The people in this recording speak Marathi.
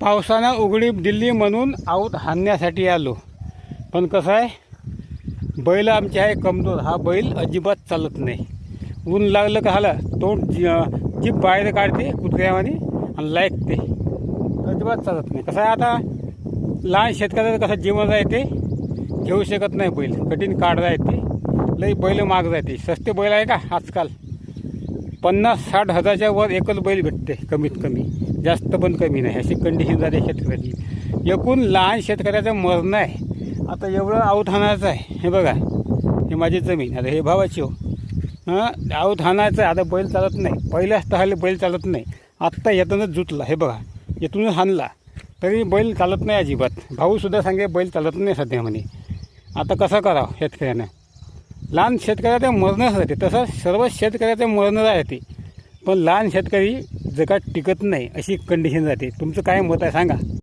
पावसानं उघडीप दिली म्हणून आऊत हाणण्यासाठी आलो, पण कसं आहे, बैल आमचे आहे कमजोर. हा बैल अजिबात चालत नाही. ऊन लागलं का हाला तोंड जीभ बाहेर काढते कुत्र्यावानी आणि लायकते, अजिबात चालत नाही. कसं आहे, आता लहान शेतकऱ्याचं कसं जीवन आहे ते घेऊ शकत नाही. बैल कठीण काढ राहते, लई बैल महाग राहते. सस्ते बैल आहे का आजकाल 50-60 हजारच्या वर एकच बैल भेटते कमीत कमी, जास्त पण कमी नाही. अशी कंडिशन झाली शेतकऱ्याची. एकूण लहान शेतकऱ्याचं मरणं आहे. आता एवढं आऊत हाणायचं आहे. हे बघा, हे माझी जमीन, आता हे भावाची हो. आऊत हाणायचं आहे. आता बैल चालत नाही. पहिल्याच तहाले बैल चालत नाही. आत्ता येतानाच जुतला, हे बघा, येथूनच हाणला तरी बैल चालत नाही अजिबात. भाऊसुद्धा सांगे बैल चालत नाही सध्या म्हणे. आता कसं करावं शेतकऱ्यानं? लहान शेतकऱ्याचं मरणच राहते, तसं सर्व शेतकऱ्याचं मरण राहते, पण लहान शेतकरी जगात टिकत नाही अशी कंडिशन राहते. तुमचं काय मत आहे सांगा.